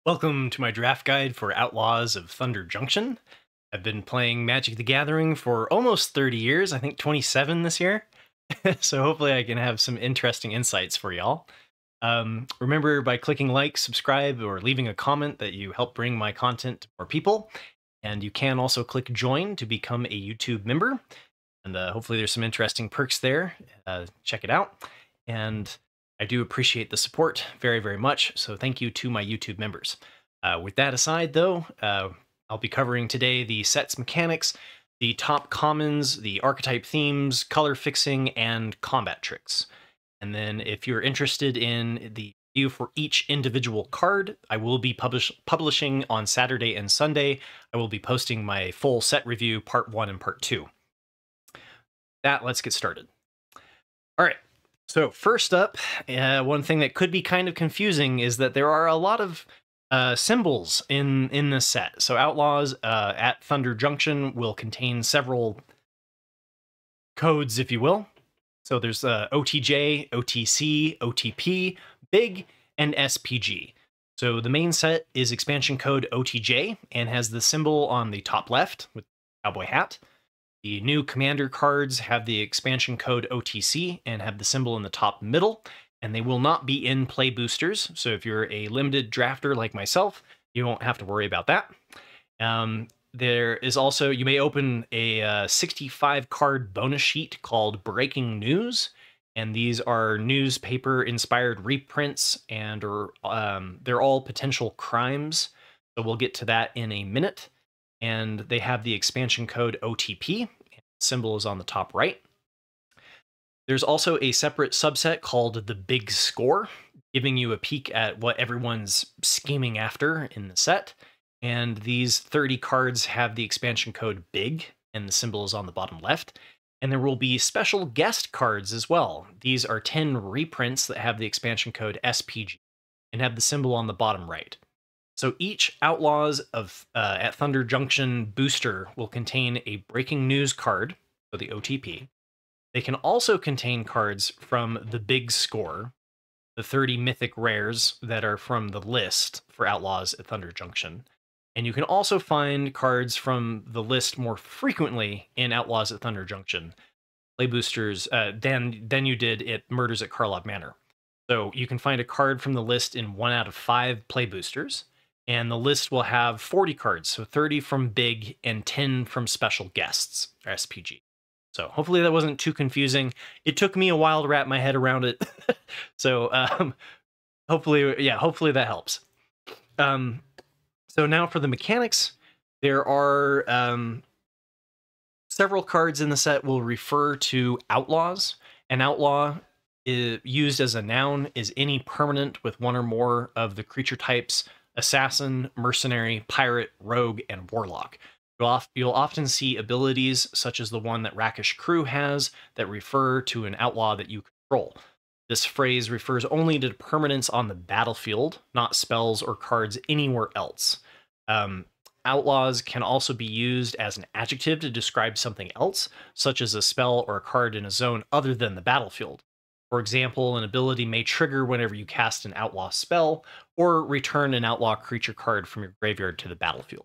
Welcome to my draft guide for Outlaws of Thunder Junction. I've been playing Magic the Gathering for almost 30 years, I think 27 this year. So hopefully I can have some interesting insights for y'all. Remember, by clicking like, subscribe, or leaving a comment that you help bring my content to more people. And you can also click join to become a YouTube member. And hopefully there's some interesting perks there. Check it out. And I do appreciate the support very, very much. So thank you to my YouTube members. With that aside, though, I'll be covering today the set's mechanics, the top commons, the archetype themes, color fixing, and combat tricks. And then if you're interested in the review for each individual card, I will be publishing on Saturday and Sunday. I will be posting my full set review, part 1 and part 2. Let's get started. All right. So first up, one thing that could be kind of confusing is that there are a lot of symbols in this set. So Outlaws at Thunder Junction will contain several codes, if you will. So there's OTJ, OTC, OTP, Big, and SPG. So the main set is expansion code OTJ and has the symbol on the top left with the cowboy hat. The new commander cards have the expansion code OTC and have the symbol in the top middle, and they will not be in play boosters. So if you're a limited drafter like myself, you won't have to worry about that. There is also, you may open a 65 card bonus sheet called Breaking News, and these are newspaper inspired reprints, and they're all potential crimes. So we'll get to that in a minute. And they have the expansion code OTP. Symbol is on the top right. There's also a separate subset called the Big Score, giving you a peek at what everyone's scheming after in the set. And these 30 cards have the expansion code Big, and the symbol is on the bottom left. And there will be special guest cards as well. These are 10 reprints that have the expansion code SPG and have the symbol on the bottom right. So each Outlaws of at Thunder Junction booster will contain a breaking news card, so the OTP. They can also contain cards from the Big Score, the 30 mythic rares that are from the list for Outlaws at Thunder Junction. And you can also find cards from the list more frequently in Outlaws at Thunder Junction, play boosters, than you did at Murders at Karlov Manor. So you can find a card from the list in 1 out of 5 play boosters. And the list will have 40 cards, so 30 from Big and 10 from special guests, or SPG. So hopefully that wasn't too confusing. It took me a while to wrap my head around it. So hopefully that helps. So now for the mechanics, there are several cards in the set will refer to outlaws. An outlaw used as a noun is any permanent with one or more of the creature types assassin, mercenary, pirate, rogue, and warlock. You'll often see abilities such as the one that Rakish Crew has that refer to an outlaw that you control. This phrase refers only to permanents on the battlefield, not spells or cards anywhere else. Outlaws can also be used as an adjective to describe something else, such as a spell or a card in a zone other than the battlefield. For example, an ability may trigger whenever you cast an outlaw spell, or return an outlaw creature card from your graveyard to the battlefield.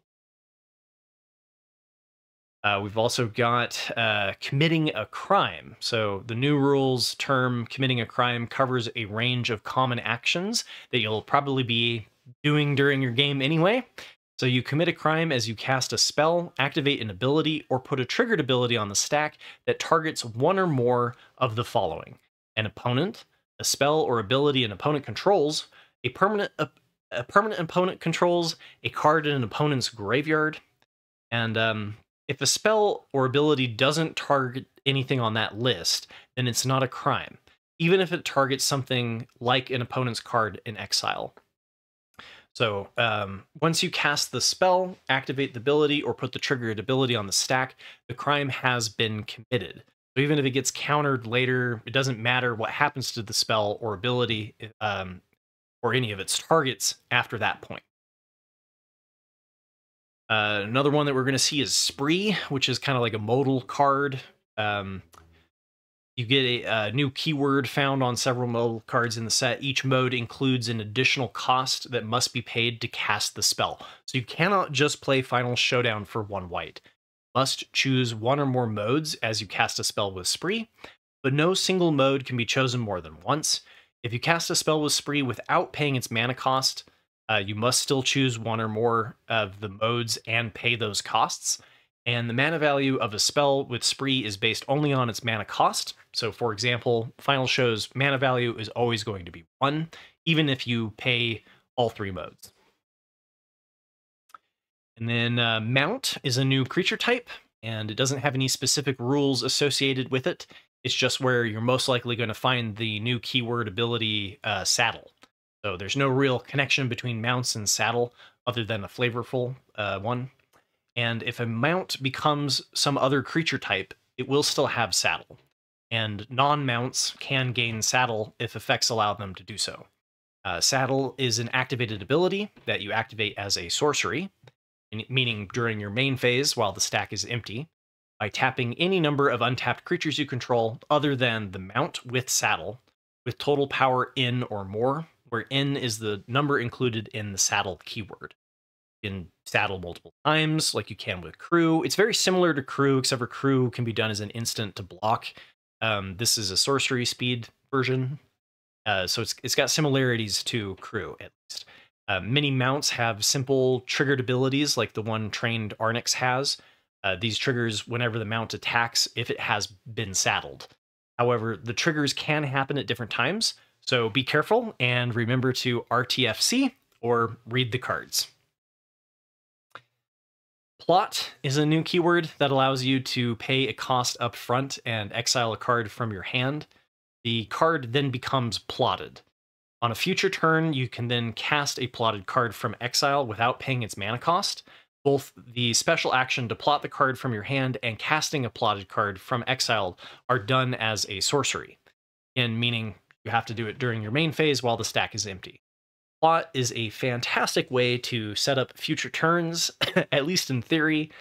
We've also got committing a crime. So the new rules term committing a crime covers a range of common actions that you'll probably be doing during your game anyway. So you commit a crime as you cast a spell, activate an ability, or put a triggered ability on the stack that targets one or more of the following: an opponent, a spell or ability an opponent controls, a permanent opponent controls, a card in an opponent's graveyard, and if a spell or ability doesn't target anything on that list, then it's not a crime, even if it targets something like an opponent's card in exile. So once you cast the spell, activate the ability, or put the triggered ability on the stack, the crime has been committed. So even if it gets countered later, it doesn't matter what happens to the spell or ability or any of its targets after that point. Another one that we're going to see is Spree, which is kind of like a modal card. You get a new keyword found on several modal cards in the set. Each mode includes an additional cost that must be paid to cast the spell. So you cannot just play Final Showdown for 1 white. You must choose one or more modes as you cast a spell with Spree, but no single mode can be chosen more than once. If you cast a spell with Spree without paying its mana cost, you must still choose one or more of the modes and pay those costs. And the mana value of a spell with Spree is based only on its mana cost. So for example, Final Show's mana value is always going to be 1, even if you pay all 3 modes. And then Mount is a new creature type, and it doesn't have any specific rules associated with it. It's just where you're most likely going to find the new keyword ability Saddle. So there's no real connection between mounts and saddle other than a flavorful one. And if a mount becomes some other creature type, it will still have saddle. And non-mounts can gain saddle if effects allow them to do so. Saddle is an activated ability that you activate as a sorcery, meaning during your main phase while the stack is empty, by tapping any number of untapped creatures you control other than the mount with saddle, with total power N or more, where N is the number included in the saddle keyword. You can saddle multiple times, like you can with crew. It's very similar to crew, except for crew can be done as an instant to block. This is a sorcery speed version, so it's got similarities to crew, at least. Many mounts have simple triggered abilities, like the one trained Arnix has. These triggers whenever the mount attacks if it has been saddled. However, the triggers can happen at different times, so be careful and remember to RTFC or read the cards. Plot is a new keyword that allows you to pay a cost up front and exile a card from your hand. The card then becomes plotted. On a future turn, you can then cast a plotted card from exile without paying its mana cost. Both the special action to plot the card from your hand and casting a plotted card from exile are done as a sorcery, and meaning you have to do it during your main phase while the stack is empty. Plot is a fantastic way to set up future turns, at least in theory,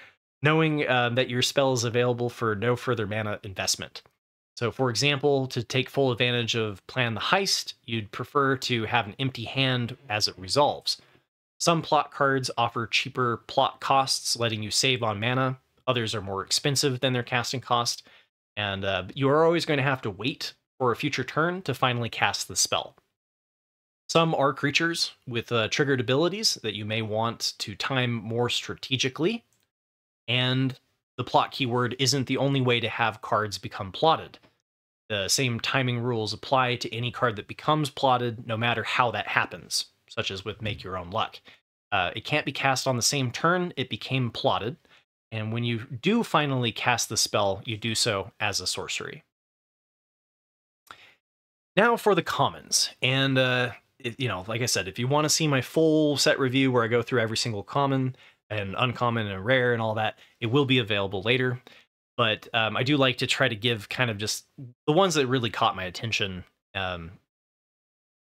knowing that your spell is available for no further mana investment. So for example, to take full advantage of Plan the Heist, you'd prefer to have an empty hand as it resolves. Some plot cards offer cheaper plot costs, letting you save on mana. Others are more expensive than their casting cost, and you are always going to have to wait for a future turn to finally cast the spell. Some are creatures with triggered abilities that you may want to time more strategically, and the plot keyword isn't the only way to have cards become plotted. The same timing rules apply to any card that becomes plotted, no matter how that happens, such as with Make Your Own Luck. It can't be cast on the same turn it became plotted, and when you do finally cast the spell, you do so as a sorcery. Now for the commons, and like I said, if you want to see my full set review where I go through every single common and uncommon and rare and all that, it will be available later. But I do like to try to give kind of just the ones that really caught my attention.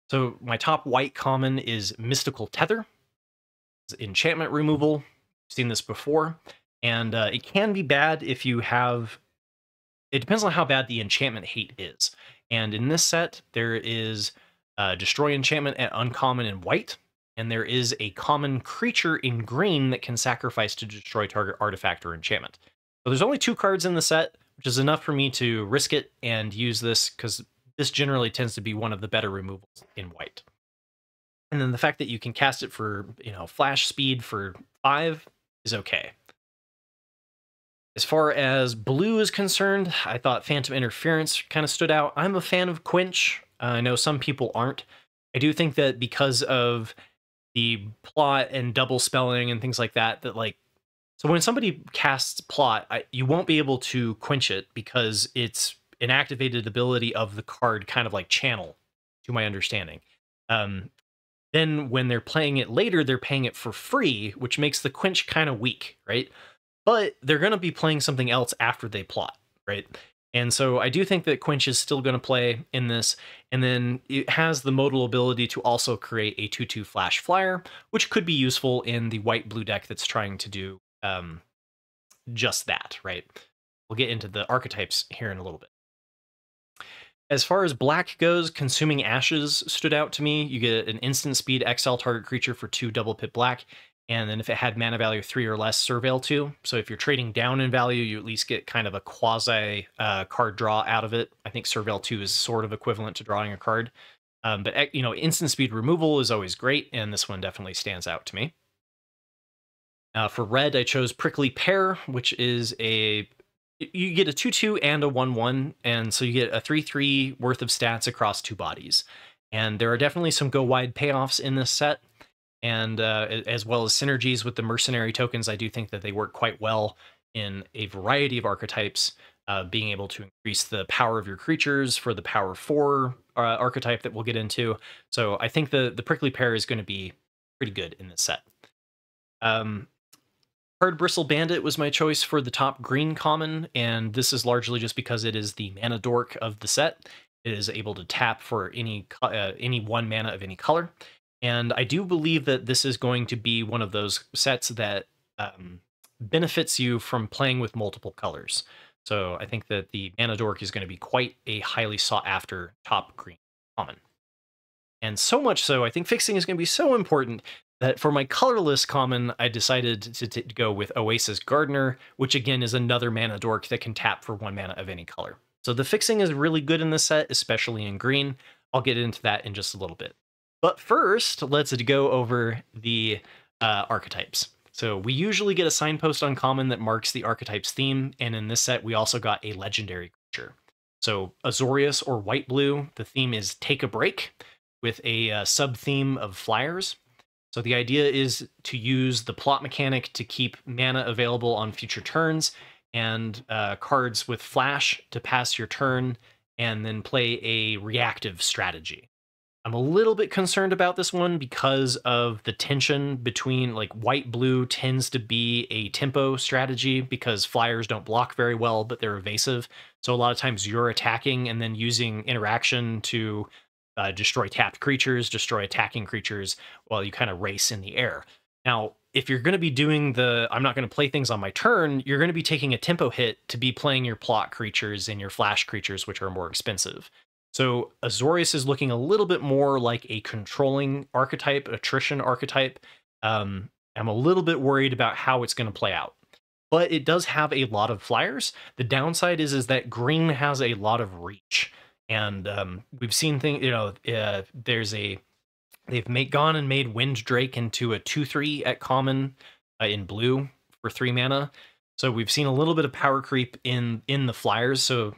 So my top white common is Mystical Tether. It's enchantment removal. I've seen this before. And it can be bad if you have... It depends on how bad the enchantment hate is. And in this set, there is Destroy Enchantment at uncommon in white. And there is a common creature in green that can sacrifice to destroy target artifact or enchantment. So there's only 2 cards in the set, which is enough for me to risk it and use this, because this generally tends to be one of the better removals in white. And then the fact that you can cast it for, flash speed for 5 is okay. As far as blue is concerned, I thought Phantom Interference kind of stood out. I'm a fan of Quench. I know some people aren't. I do think that because of the plot and double spelling and things like that, so when somebody casts plot, you won't be able to quench it because it's an activated ability of the card, kind of like channel, to my understanding. Then when they're playing it later, they're paying it for free, which makes the quench kind of weak, right? But they're going to be playing something else after they plot, right? And so I do think that quench is still going to play in this. And then it has the modal ability to also create a 2/2 flash flyer, which could be useful in the white-blue deck that's trying to do just that, right? We'll get into the archetypes here in a little bit. As far as black goes, Consuming Ashes stood out to me. You get an instant speed exile target creature for 2 double pit black, and then if it had mana value 3 or less, Surveil 2. So if you're trading down in value, you at least get kind of a quasi card draw out of it. I think Surveil 2 is sort of equivalent to drawing a card. But instant speed removal is always great, and this one definitely stands out to me. For red, I chose Prickly Pear, which is you get a 2/2 and a 1/1, and so you get a 3/3 worth of stats across 2 bodies. And there are definitely some go wide payoffs in this set, and as well as synergies with the mercenary tokens. I do think that they work quite well in a variety of archetypes, being able to increase the power of your creatures for the power 4 archetype that we'll get into. So I think the Prickly Pear is going to be pretty good in this set. Hard Bristle Bandit was my choice for the top green common, and this is largely just because it is the mana dork of the set. It is able to tap for any 1 mana of any color, and I do believe that this is going to be one of those sets that benefits you from playing with multiple colors. So I think that the mana dork is going to be quite a highly sought after top green common. And so much so, I think fixing is going to be so important that for my colorless common, I decided to go with Oasis Gardener, which again is another mana dork that can tap for 1 mana of any color. So the fixing is really good in this set, especially in green. I'll get into that in just a little bit. But first, let's go over the archetypes. So we usually get a signpost on common that marks the archetype's theme, and in this set we also got a legendary creature. So Azorius or White-Blue, the theme is Take a Break, with a sub-theme of flyers. So the idea is to use the plot mechanic to keep mana available on future turns, and cards with flash to pass your turn, and then play a reactive strategy. I'm a little bit concerned about this one because of the tension between, like, white-blue tends to be a tempo strategy because flyers don't block very well, but they're evasive. So a lot of times you're attacking and then using interaction to destroy tapped creatures, destroy attacking creatures, while you kind of race in the air. Now, if you're going to be doing I'm not going to play things on my turn, you're going to be taking a tempo hit to be playing your plot creatures and your flash creatures, which are more expensive. So Azorius is looking a little bit more like a controlling archetype, attrition archetype. I'm a little bit worried about how it's going to play out. But it does have a lot of flyers. The downside is that green has a lot of reach. And we've seen things, they've gone and made Wind Drake into a 2/3 at common in blue for 3 mana. So we've seen a little bit of power creep in the flyers. So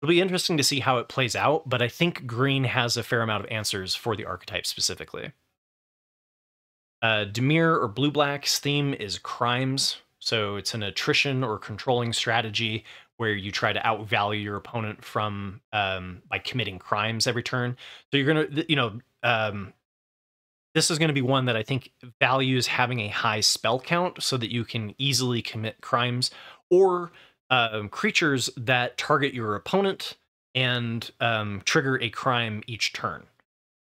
it'll be interesting to see how it plays out. But I think green has a fair amount of answers for the archetype specifically. Dimir or Blue-Black's theme is crimes. So it's an attrition or controlling strategy where you try to outvalue your opponent from by committing crimes every turn. So you're gonna, this is gonna be one that I think values having a high spell count so that you can easily commit crimes, or creatures that target your opponent and trigger a crime each turn.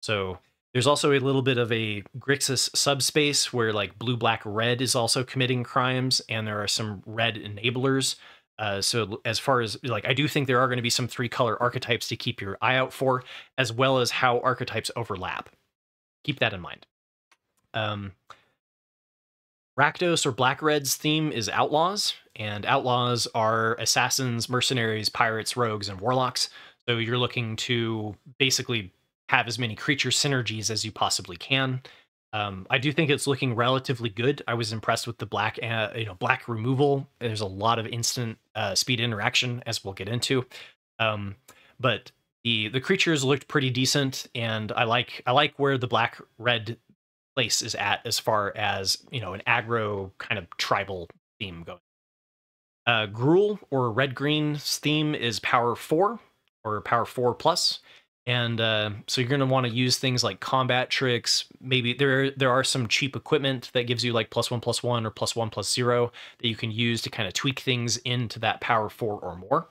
So there's also a little bit of a Grixis subspace where, like, blue, black, red is also committing crimes, and there are some red enablers. So as far as, like, I do think there are going to be some 3-color archetypes to keep your eye out for, as well as how archetypes overlap. Keep that in mind. Rakdos or Black-Red's theme is Outlaws, and Outlaws are assassins, mercenaries, pirates, rogues, and warlocks. So you're looking to basically have as many creature synergies as you possibly can. I do think it's looking relatively good. I was impressed with the black removal. There's a lot of instant speed interaction, as we'll get into. But the creatures looked pretty decent, and I like where the black-red place is at as far as, an aggro kind of tribal theme going. Gruul or Red-Green's theme is Power 4 or Power 4 plus. And so you're going to want to use things like combat tricks. Maybe there are some cheap equipment that gives you like +1/+1 or +1/+0 that you can use to kind of tweak things into that power 4 or more.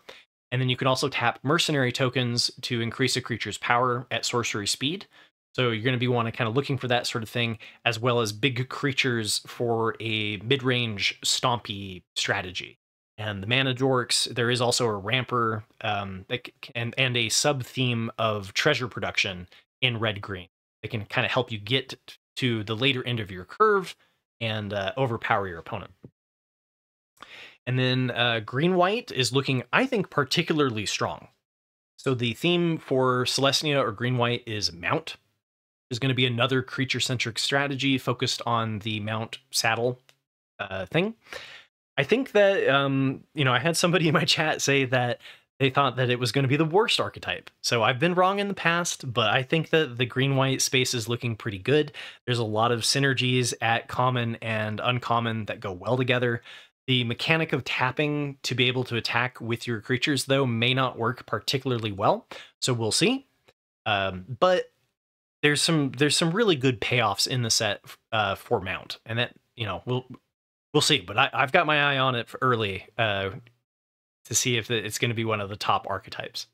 And then you can also tap mercenary tokens to increase a creature's power at sorcery speed. So you're going to be kind of looking for that sort of thing, as well as big creatures for a mid-range stompy strategy. and the mana dorks. There is also a ramper and a sub theme of treasure production in red green. It can kind of help you get to the later end of your curve and overpower your opponent. And then green white is looking, I think, particularly strong. So the theme for Celestia or green white is mount. There's going to be another creature centric strategy focused on the mount saddle thing. I think that, I had somebody in my chat say that they thought that it was going to be the worst archetype. So I've been wrong in the past, but I think that the green-white space is looking pretty good. There's a lot of synergies at common and uncommon that go well together. The mechanic of tapping to be able to attack with your creatures, though, may not work particularly well. So we'll see. But there's some really good payoffs in the set for mount, and that, we'll see. But I've got my eye on it early to see if it's going to be one of the top archetypes.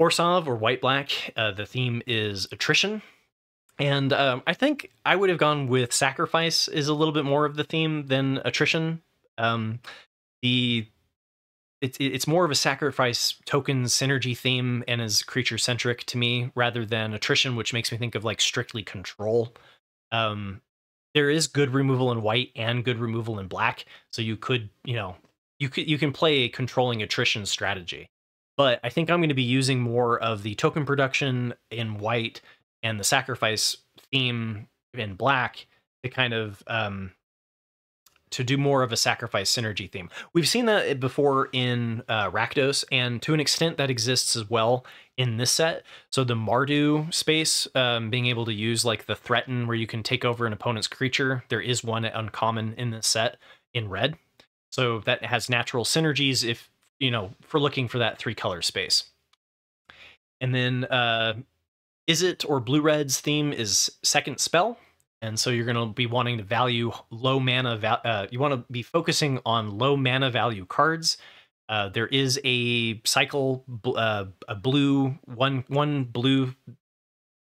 Orsov or white-black, the theme is attrition. And I think I would have gone with sacrifice is a little bit more of the theme than attrition. It's more of a sacrifice token synergy theme and is creature centric to me rather than attrition, which makes me think of like strictly control. There is good removal in white and good removal in black, so you could, you can play a controlling attrition strategy. But I think I'm going to be using more of the token production in white and the sacrifice theme in black to kind of to do more of a sacrifice synergy theme. We've seen that before in Rakdos, and to an extent that exists as well in this set. So the Mardu space, being able to use like the threaten where you can take over an opponent's creature, there is one at uncommon in this set in red. So that has natural synergies if, for looking for that 3-color space. And then Izzet or blue-red's theme is second spell. And so you're going to be wanting to value low mana, you want to be focusing on low mana value cards. There is a cycle, a blue, one blue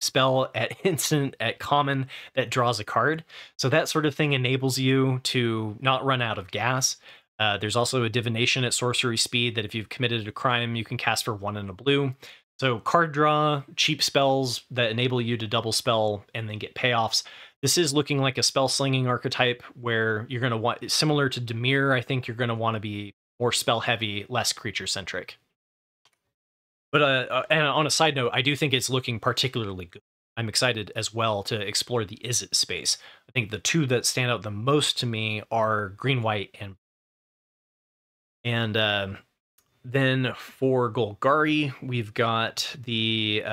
spell at instant at common that draws a card. So that sort of thing enables you to not run out of gas. There's also a divination at sorcery speed that if you've committed a crime, you can cast for 1 and a blue. So card draw, cheap spells that enable you to double spell and then get payoffs. This is looking like a spell slinging archetype where you're going to want, similar to Dimir, I think you're going to want to be more spell heavy, less creature centric. But and on a side note, I do think it's looking particularly good. I'm excited as well to explore the Izzet space. I think the two that stand out the most to me are green, white, and then for Golgari, we've got the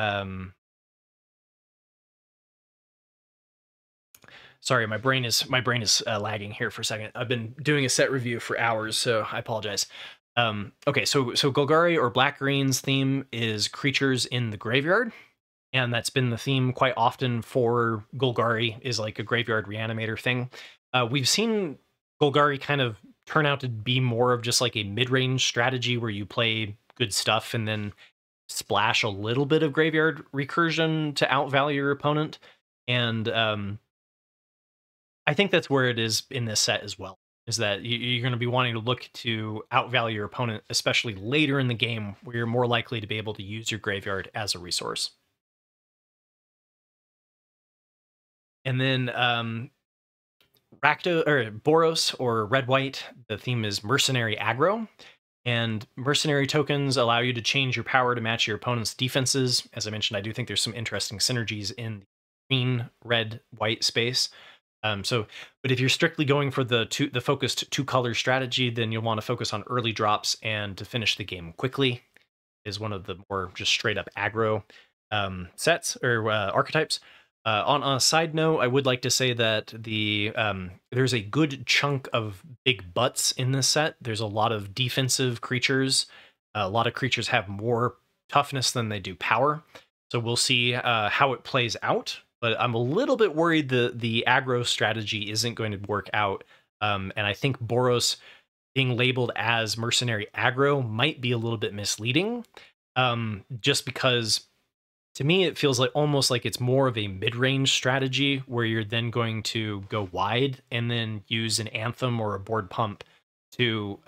sorry, my brain is lagging here for a second. I've been doing a set review for hours, so I apologize. Okay, so Golgari or Black Green's theme is creatures in the graveyard, and that's been the theme quite often for Golgari, is like a graveyard reanimator thing. We've seen Golgari kind of turn out to be more of just like a mid-range strategy where you play good stuff and then splash a little bit of graveyard recursion to outvalue your opponent. And I think that's where it is in this set as well, is that you're going to be wanting to look to outvalue your opponent, especially later in the game where you're more likely to be able to use your graveyard as a resource. And then Boros or red-white, the theme is mercenary aggro. And mercenary tokens allow you to change your power to match your opponent's defenses. As I mentioned, I do think there's some interesting synergies in the green, red, white space. But if you're strictly going for the focused 2-color strategy, then you'll want to focus on early drops and to finish the game quickly is one of the more just straight up aggro sets or archetypes. On a side note, I would like to say that there's a good chunk of big butts in this set. There's a lot of defensive creatures. A lot of creatures have more toughness than they do power. So we'll see how it plays out. But I'm a little bit worried the aggro strategy isn't going to work out. And I think Boros being labeled as mercenary aggro might be a little bit misleading. Just because, to me, it feels like almost like it's more of a mid-range strategy where you're then going to go wide and then use an Anthem or a board pump to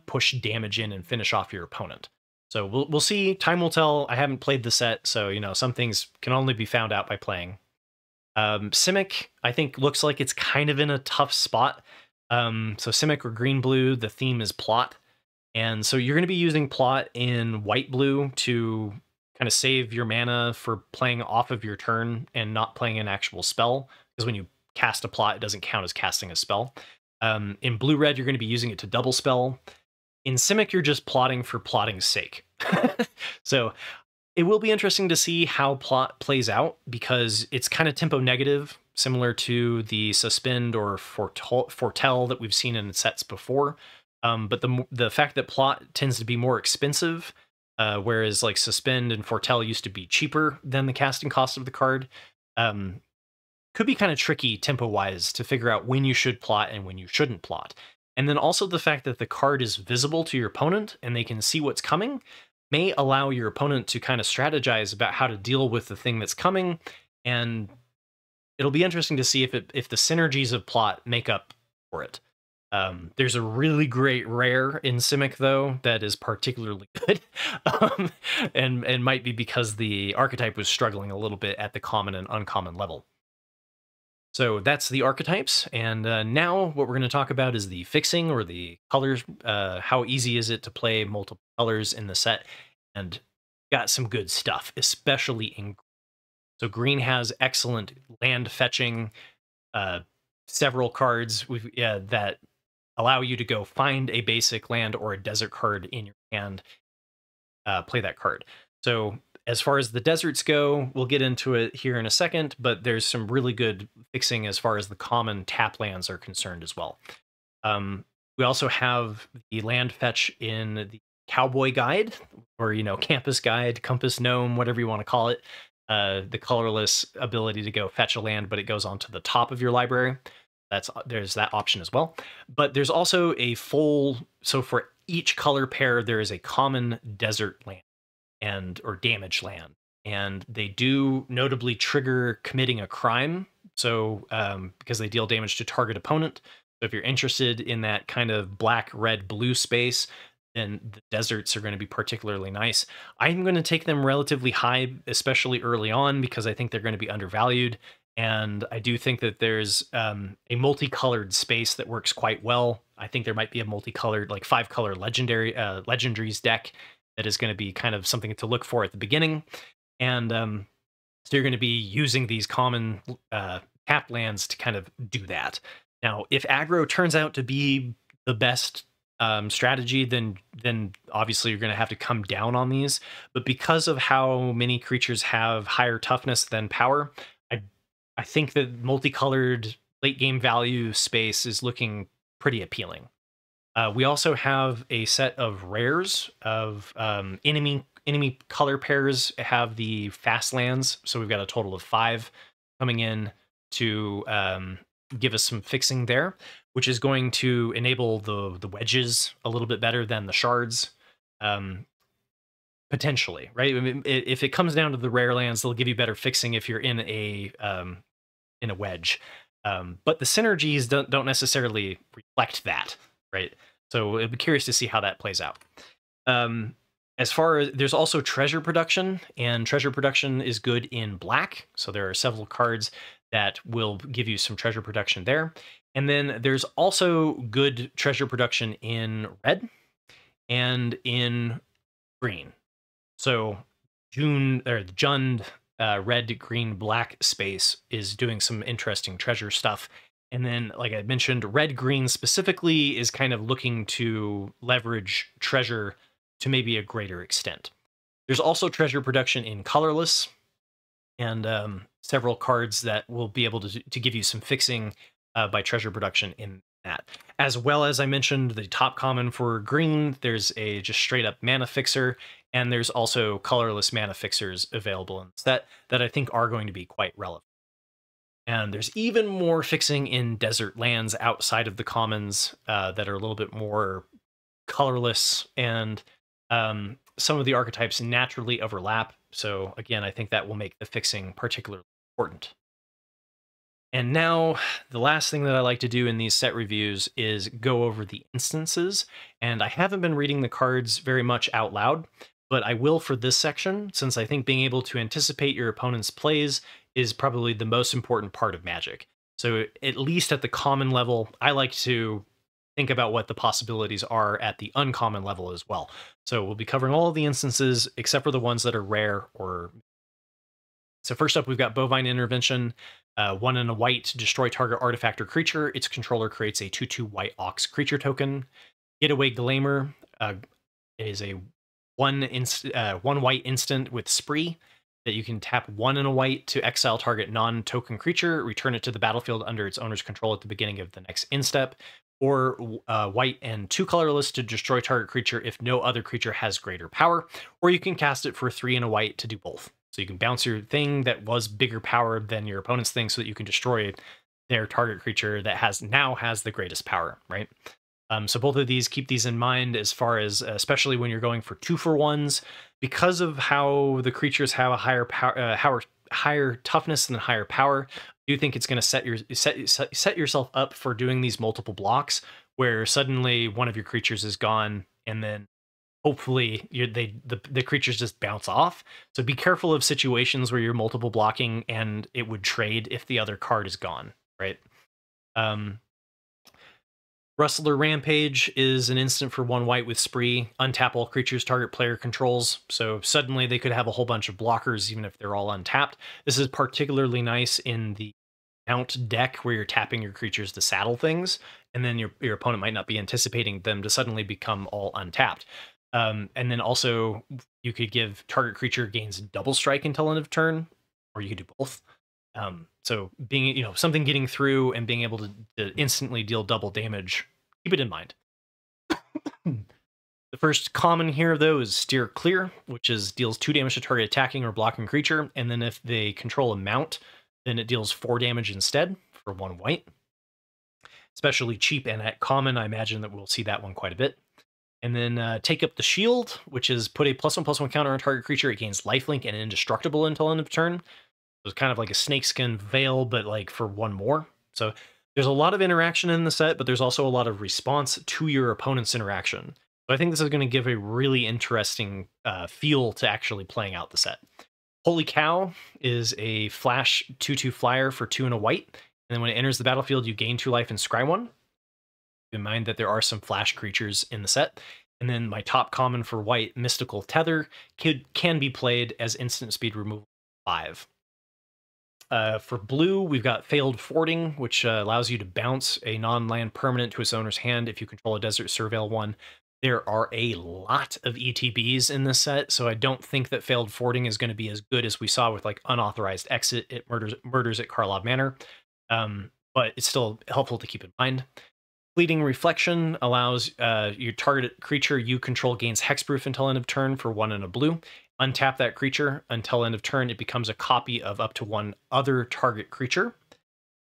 push damage in and finish off your opponent. So we'll see. Time will tell. I haven't played the set, so some things can only be found out by playing. Simic, I think, looks like it's kind of in a tough spot. So Simic or green blue, the theme is plot. And so you're going to be using plot in white blue to kind of save your mana for playing off of your turn and not playing an actual spell. Because when you cast a plot, it doesn't count as casting a spell. In blue red, you're going to be using it to double spell. In Simic, you're just plotting for plotting's sake. So it will be interesting to see how plot plays out, because it's kind of tempo negative, similar to the Suspend or Foretell that we've seen in sets before. But the fact that plot tends to be more expensive, whereas like Suspend and Foretell used to be cheaper than the casting cost of the card, could be kind of tricky tempo-wise to figure out when you should plot and when you shouldn't plot. And then also the fact that the card is visible to your opponent and they can see what's coming may allow your opponent to kind of strategize about how to deal with the thing that's coming. And it'll be interesting to see if the synergies of plot make up for it. There's a really great rare in Simic, though, that is particularly good, and might be because the archetype was struggling a little bit at the common and uncommon level. So that's the archetypes, and now what we're going to talk about is the fixing, or the colors. How easy is it to play multiple colors in the set? And got some good stuff, especially in green. So green has excellent land fetching, several cards that allow you to go find a basic land or a desert card in your hand, play that card. So as far as the deserts go, we'll get into it here in a second, but there's some really good fixing as far as the common tap lands are concerned as well. We also have the land fetch in the Cowboy Guide, or, Campus Guide, Compass Gnome, whatever you want to call it. The colorless ability to go fetch a land, but it goes onto the top of your library. There's that option as well. But there's also a so for each color pair, there is a common desert land or damage land, and they do notably trigger committing a crime. So because they deal damage to target opponent. So if you're interested in that kind of black, red, blue space, then the deserts are going to be particularly nice. I'm going to take them relatively high, especially early on, because I think they're going to be undervalued. And I do think that there's a multicolored space that works quite well. I think there might be a multicolored, like 5-color legendaries deck that is going to be kind of something to look for at the beginning. And so you're going to be using these common tap lands to kind of do that. Now, if aggro turns out to be the best strategy, then obviously you're going to have to come down on these. But because of how many creatures have higher toughness than power, I think that multicolored late game value space is looking pretty appealing. We also have a set of rares of enemy color pairs have the fast lands. So we've got a total of 5 coming in to give us some fixing there, which is going to enable the wedges a little bit better than the shards. Potentially, right? I mean, if it comes down to the rare lands, they'll give you better fixing if you're in a wedge. But the synergies don't necessarily reflect that, right? So I'd be curious to see how that plays out. As far as, there's also treasure production, and treasure production is good in black. So there are several cards that will give you some treasure production there. And then there's also good treasure production in red and in green. So Jund red, green, black space is doing some interesting treasure stuff. And then, like I mentioned, red, green specifically is kind of looking to leverage treasure to maybe a greater extent. There's also treasure production in colorless, and several cards that will be able to give you some fixing by treasure production in that. As well as I mentioned, the top common for green, there's a just straight up mana fixer, and there's also colorless mana fixers available in the set that I think are going to be quite relevant. And there's even more fixing in desert lands outside of the commons that are a little bit more colorless, and some of the archetypes naturally overlap. So again, I think that will make the fixing particularly important. And now, the last thing that I like to do in these set reviews is go over the instances. And I haven't been reading the cards very much out loud, but I will for this section, since I think being able to anticipate your opponent's plays is probably the most important part of Magic. So, at least at the common level, I like to think about what the possibilities are at the uncommon level as well. So, we'll be covering all of the instances except for the ones that are rare or so first up, we've got Bovine Intervention. 1 and a white, destroy target artifact or creature. Its controller creates a 2/2 white Ox creature token. Getaway Glamour is a one white instant with Spree that you can tap 1 and a white to exile target non-token creature, return it to the battlefield under its owner's control at the beginning of the next instep, or white and 2 colorless to destroy target creature if no other creature has greater power, or you can cast it for 3 and a white to do both. So you can bounce your thing that was bigger power than your opponent's thing so that you can destroy their target creature that now has the greatest power, right? So both of these, keep these in mind as far as, especially when you're going for 2-for-1s, because of how the creatures have a higher power, higher toughness and higher power. I do think it's going to set yourself up for doing these multiple blocks where suddenly one of your creatures is gone and then hopefully the creatures just bounce off. So be careful of situations where you're multiple blocking and it would trade if the other card is gone, right? Rustler Rampage is an instant for 1 white with Spree. Untap all creatures target player controls. So suddenly they could have a whole bunch of blockers even if they're all untapped. This is particularly nice in the Mount deck where you're tapping your creatures to saddle things, and then your opponent might not be anticipating them to suddenly become all untapped. And then also you could give target creature gains double strike until end of turn, or you could do both. So being, something getting through and being able to instantly deal double damage, keep it in mind. The first common here, though, is Steer Clear, which deals 2 damage to target attacking or blocking creature, and then if they control a mount, then it deals 4 damage instead for 1 white. Especially cheap and at common, I imagine that we'll see that one quite a bit. And then Take Up the Shield, which is put a +1/+1 counter on target creature. It gains lifelink and indestructible until end of turn. So it's kind of like a snakeskin veil, but like for 1 more. So there's a lot of interaction in the set, but there's also a lot of response to your opponent's interaction. So I think this is going to give a really interesting feel to actually playing out the set. Holy Cow is a flash 2/2 flyer for 2 and a white. And then when it enters the battlefield, you gain 2 life and scry 1. Keep in mind that there are some flash creatures in the set. And then my top common for white, Mystical Tether, can be played as instant speed removal 5. For blue, we've got Failed Fording, which allows you to bounce a non-land permanent to its owner's hand if you control a Desert Surveil one. There are a lot of ETBs in this set, so I don't think that Failed Fording is going to be as good as we saw with like Unauthorized Exit. It murders at Karlov Manor, but it's still helpful to keep in mind. Fleeting Reflection allows your target creature you control gains hexproof until end of turn for 1 and a blue. Untap that creature until end of turn. It becomes a copy of up to 1 other target creature,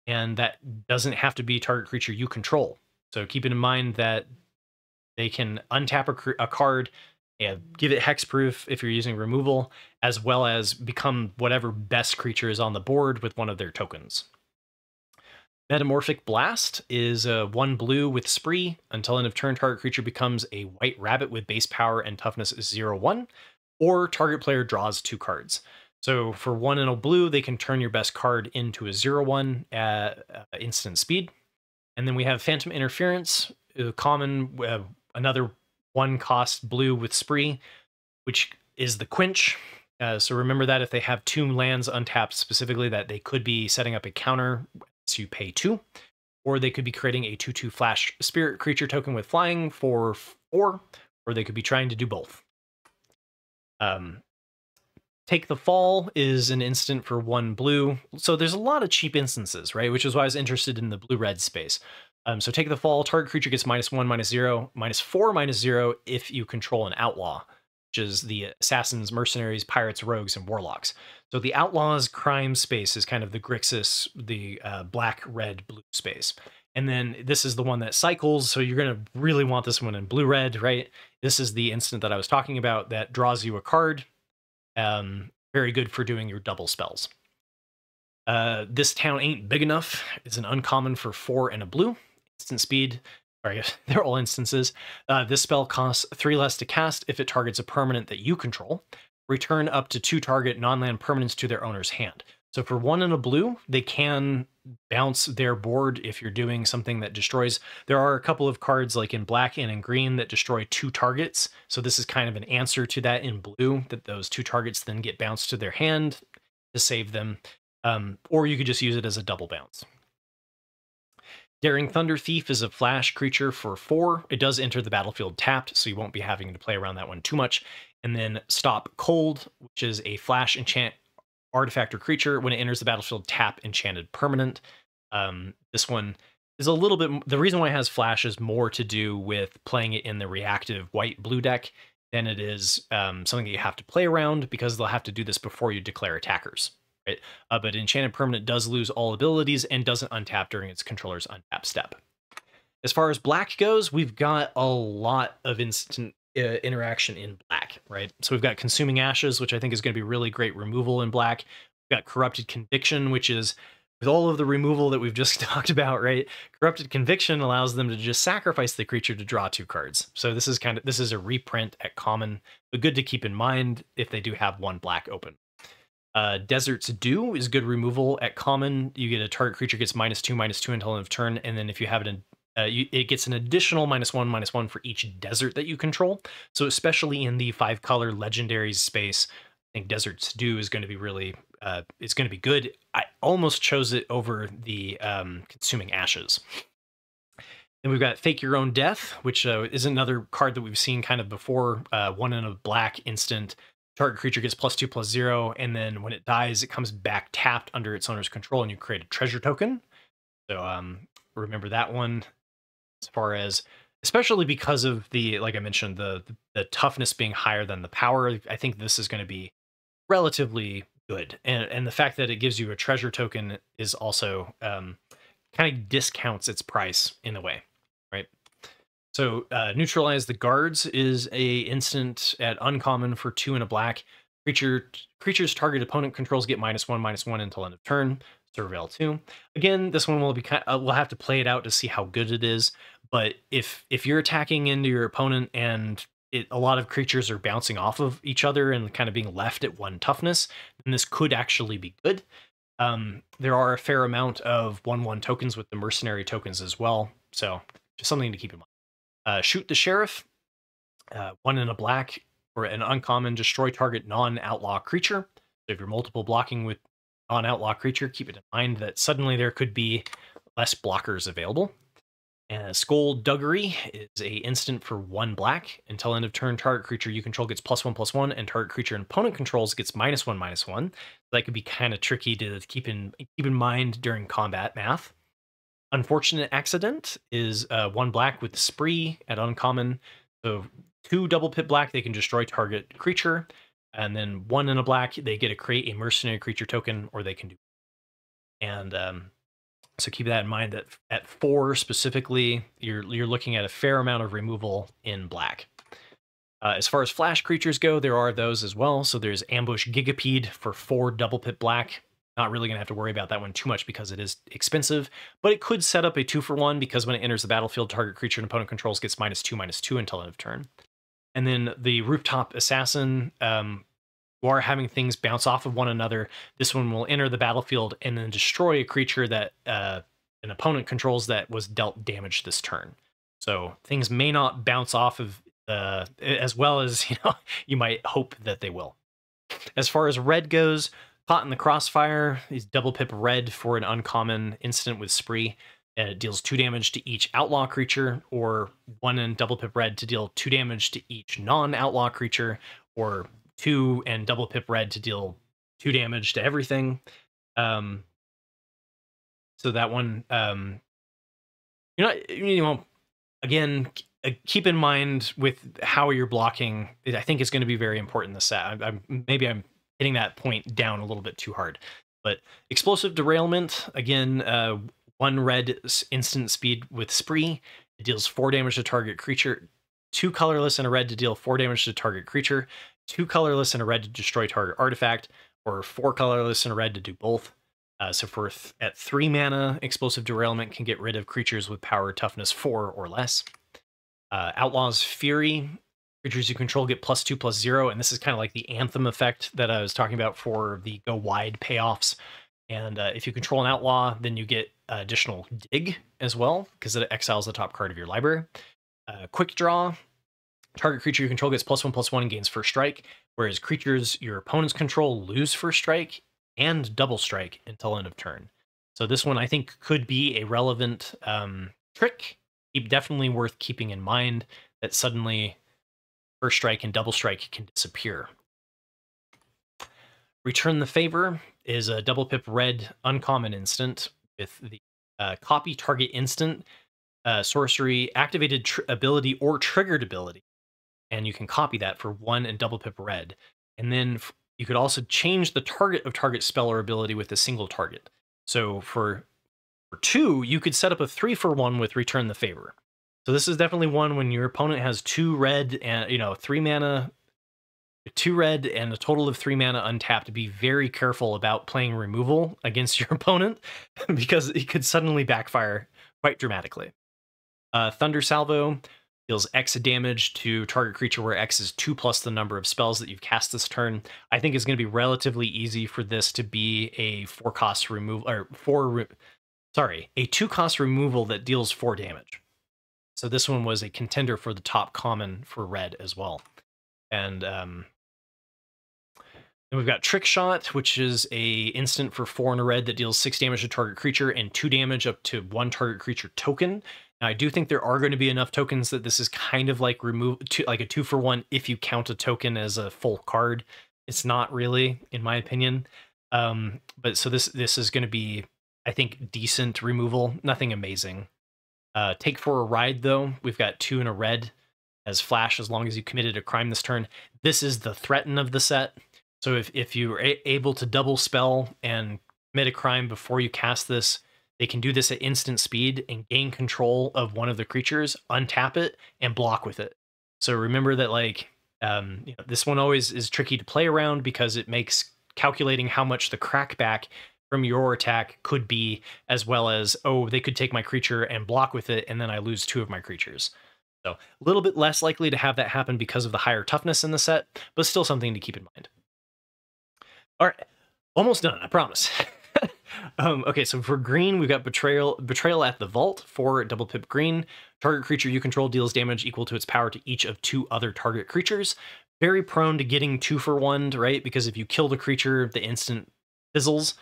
and that doesn't have to be target creature you control. So keep it in mind that they can untap a card and give it hexproof if you're using removal, as well as become whatever best creature is on the board with one of their tokens. Metamorphic Blast is 1 blue with Spree. Until end of turn, target creature becomes a white rabbit with base power and toughness 0/1, or target player draws 2 cards. So for 1 and a blue, they can turn your best card into a 0/1 at instant speed. And then we have Phantom Interference, common, another 1-cost blue with Spree, which is the Quench. So remember that if they have 2 lands untapped specifically, that they could be setting up a counter so you pay 2, or they could be creating a 2/2 flash spirit creature token with flying for 4, or they could be trying to do both. Take the Fall is an instant for 1 blue. So there's a lot of cheap instances, right? Which is why I was interested in the blue-red space. So Take the Fall, target creature gets -1, -0, -4, -0 if you control an outlaw, which is the assassins, mercenaries, pirates, rogues, and warlocks. So the Outlaws crime space is kind of the Grixis, the black, red, blue space. And then this is the one that cycles, so you're going to really want this one in blue-red, right? This is the instant that I was talking about that draws you a card. Very good for doing your double spells. This town ain't big enough is an uncommon for 4 and a blue. Instant speed, or they're all instances. This spell costs 3 less to cast if it targets a permanent that you control. Return up to 2 target non-land permanents to their owner's hand. So for 1 and a blue, they can bounce their board if you're doing something that destroys. There are a couple of cards like in black and in green that destroy 2 targets. So this is kind of an answer to that in blue, that those 2 targets then get bounced to their hand to save them. Or you could just use it as a double bounce. Daring Thunder Thief is a flash creature for 4. It does enter the battlefield tapped, so you won't be having to play around that one too much. And then Stop Cold, which is a flash enchant artifact or creature. When it enters the battlefield, tap enchanted permanent. This one is a little bit... The reason why it has flash is more to do with playing it in the reactive white-blue deck than it is something that you have to play around, because they'll have to do this before you declare attackers. Right? But Enchanted Permanent does lose all abilities and doesn't untap during its controller's untap step. As far as black goes, we've got a lot of instant interaction in black, right? So we've got Consuming Ashes, which I think is going to be really great removal in black. We've got Corrupted Conviction, which is, with all of the removal that we've just talked about, right? Corrupted Conviction allows them to just sacrifice the creature to draw 2 cards. So this is a reprint at common, but good to keep in mind if they do have 1 black open. Desert's Dew is good removal at common. You get a target creature gets -2/-2 until end of turn, and then if you have it in, it gets an additional -1/-1 for each desert that you control. So especially in the 5-color legendaries space, I think Desert's Dew is going to be really, it's going to be good. I almost chose it over the Consuming Ashes. Then we've got Fake Your Own Death, which is another card that we've seen kind of before. 1 in a black instant. Target creature gets +2/+0, and then when it dies, it comes back tapped under its owner's control, and you create a treasure token. So remember that one. As far as, especially because of the, like I mentioned, the toughness being higher than the power, I think this is going to be relatively good. And the fact that it gives you a treasure token is also kind of discounts its price in a way, right? So Neutralize the Guards is a instant at uncommon for 2 and a black. Creatures target opponent controls get -1/-1 until end of turn. Surveil 2. Again, this one will be we'll have to play it out to see how good it is. But if you're attacking into your opponent and a lot of creatures are bouncing off of each other and kind of being left at 1 toughness, then this could actually be good. There are a fair amount of 1/1 tokens with the mercenary tokens as well. So just something to keep in mind. Shoot the Sheriff, 1 in a black, or an uncommon, destroy target non-outlaw creature. So if you're multiple blocking with non-outlaw creature, keep it in mind that suddenly there could be less blockers available. And Skullduggery is a instant for 1 black. Until end of turn, target creature you control gets +1/+1, and target creature and opponent controls gets -1/-1. That could be kind of tricky to keep in mind during combat math. Unfortunate Accident is 1 black with Spree at uncommon. So 2 double pit black, they can destroy target creature. And then 1 in a black, they get to create a mercenary creature token, or they can do. And so keep that in mind, that at 4 specifically, you're looking at a fair amount of removal in black. As far as flash creatures go, there are those as well. So there's Ambush Gigapede for 4 double pit black. Not really going to have to worry about that one too much because it is expensive, but it could set up a 2-for-1 because when it enters the battlefield, target creature and opponent controls gets -2/-2 until end of turn. And then the Rooftop Assassin, who are having things bounce off of one another. This one will enter the battlefield and then destroy a creature that an opponent controls that was dealt damage this turn. So things may not bounce off of as well as you might hope that they will. As far as red goes, Caught in the Crossfire is double pip red for an uncommon instant with Spree. It deals 2 damage to each outlaw creature, or 1 and double pip red to deal 2 damage to each non-outlaw creature, or 2 and double pip red to deal 2 damage to everything. So that one, again, keep in mind with how you're blocking. I think it's going to be very important this set. Maybe I'm hitting that point down a little bit too hard. But Explosive Derailment, again, 1 red instant speed with Spree. It deals 4 damage to target creature. 2 colorless and a red to deal 4 damage to target creature. 2 colorless and a red to destroy target artifact. Or 4 colorless and a red to do both. So for at 3 mana, Explosive Derailment can get rid of creatures with power toughness 4 or less. Outlaws Fury, creatures you control get +2/+0, and this is kind of like the Anthem effect that I was talking about for the go wide payoffs. And if you control an outlaw, then you get additional dig as well, because it exiles the top card of your library. Quick Draw, target creature you control gets +1/+1 and gains first strike, whereas creatures your opponents control lose first strike and double strike until end of turn. So this one I think could be a relevant trick. Definitely worth keeping in mind that suddenly first strike and double strike can disappear. Return the Favor is a double pip red uncommon instant with the copy target instant sorcery activated ability or triggered ability, and you can copy that for 1 and double pip red. And then you could also change the target of target spell or ability with a single target. So for 2, you could set up a 3-for-1 with Return the Favor. So this is definitely one when your opponent has 2 red and 3 mana, 2 red and a total of 3 mana untapped. To be very careful about playing removal against your opponent because it could suddenly backfire quite dramatically. Thunder Salvo deals X damage to target creature where X is 2 plus the number of spells that you've cast this turn. I think it's going to be relatively easy for this to be a 4-cost removal, or a 2-cost removal that deals 4 damage. So this one was a contender for the top common for red as well. And then we've got Trick Shot, which is a instant for 4 and a red that deals 6 damage to target creature and 2 damage up to 1 target creature token. Now, I do think there are going to be enough tokens that this is kind of like like a 2-for-1 if you count a token as a full card. It's not really, in my opinion. But so this is going to be, I think, decent removal. Nothing amazing. Take for a Ride, though. We've got 2 and a red as flash as long as you committed a crime this turn. This is the threaten of the set. So if you're able to double spell and commit a crime before you cast this, they can do this at instant speed and gain control of one of the creatures, untap it, and block with it. So remember that, like, this one always is tricky to play around because it makes calculating how much the crackback from your attack could be, as well as, oh, they could take my creature and block with it, and then I lose 2 of my creatures. So a little bit less likely to have that happen because of the higher toughness in the set, but still something to keep in mind. All right, almost done, I promise. Okay, so for green, we've got Betrayal at the Vault for double pip green. Target creature you control deals damage equal to its power to each of 2 other target creatures. Very prone to getting 2-for-1, right? Because if you kill the creature, the instant fizzles.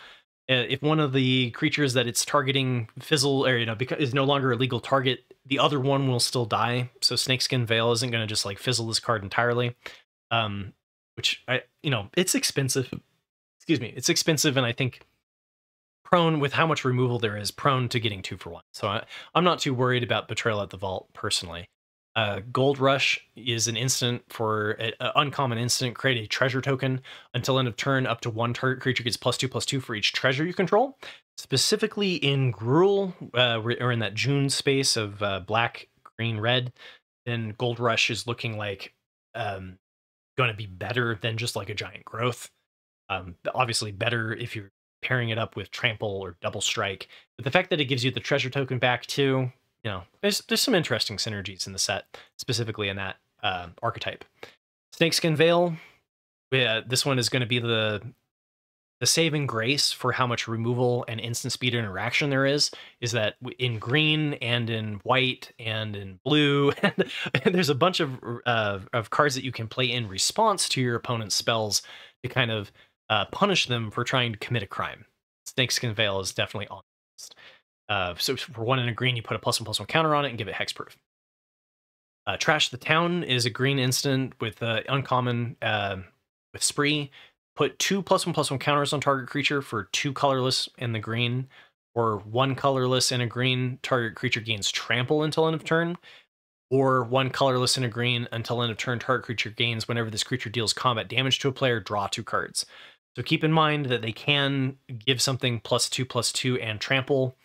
If one of the creatures that it's targeting fizzle, or because is no longer a legal target, the other one will still die. So Snakeskin Veil isn't going to just like fizzle this card entirely. Which it's expensive. Excuse me, it's expensive, and I think prone, with how much removal there is, prone to getting 2-for-1. So I'm not too worried about Betrayal at the Vault personally. Gold Rush is an instant for an uncommon instant. Create a treasure token until end of turn. Up to 1 target creature gets +2/+2 for each treasure you control. Specifically in Gruul, or in that June space of black, green, red, then Gold Rush is looking like going to be better than just like a giant growth. Obviously better if you're pairing it up with Trample or Double Strike. But the fact that it gives you the treasure token back too, there's some interesting synergies in the set, specifically in that archetype. Snakeskin Veil, this one is going to be the saving grace for how much removal and instant speed interaction there is that in green and in white and in blue, and there's a bunch of cards that you can play in response to your opponent's spells to kind of punish them for trying to commit a crime. Snakeskin Veil is definitely on the list. So for 1 and a green, you put a +1/+1 counter on it and give it hexproof. Trash the Town is a green instant with uncommon with Spree. Put 2 +1/+1 counters on target creature for 2 colorless in the green, or 1 colorless in a green. Target creature gains trample until end of turn, or 1 colorless in a green until end of turn. Target creature gains whenever this creature deals combat damage to a player. Draw 2 cards. So keep in mind that they can give something +2/+2 and trample,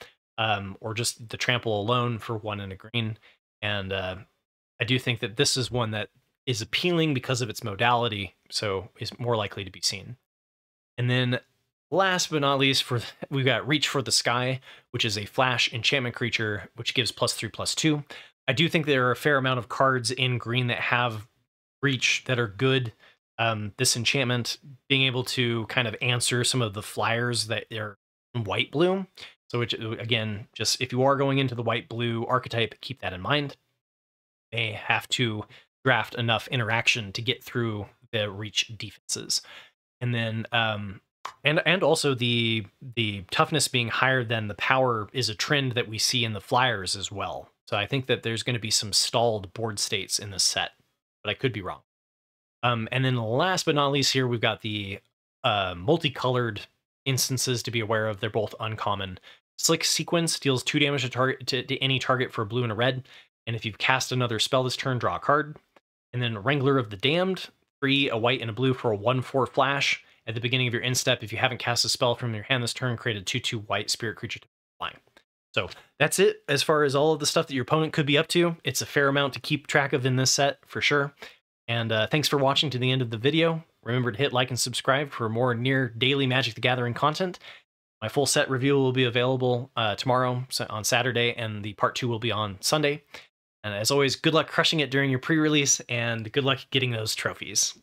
or just the trample alone for 1 and a green. And I do think that this is one that is appealing because of its modality, so is more likely to be seen. And then Last but not least, we've got Reach for the Sky, which is a flash enchantment creature, which gives +3/+2. I do think there are a fair amount of cards in green that have Reach that are good. This enchantment being able to kind of answer some of the flyers that are in white-blue. So which, again, just if you are going into the white-blue archetype, keep that in mind. They have to draft enough interaction to get through the Reach defenses. And then and also the toughness being higher than the power is a trend that we see in the flyers as well. So I think that there's going to be some stalled board states in this set, but I could be wrong. And then last but not least here, we've got the multicolored instances to be aware of. They're both uncommon. Slick Sequence deals 2 damage to any target for a blue and a red. And if you've cast another spell this turn, draw a card. And then Wrangler of the Damned, 3, a white and a blue for a 1/4 flash. At the beginning of your end step, if you haven't cast a spell from your hand this turn, create a 2/2 white spirit creature to flying. So that's it as far as all of the stuff that your opponent could be up to. It's a fair amount to keep track of in this set for sure. And thanks for watching to the end of the video. Remember to hit like and subscribe for more near daily Magic the Gathering content. My full set review will be available tomorrow on Saturday, and the part 2 will be on Sunday. And as always, good luck crushing it during your pre-release, and good luck getting those trophies.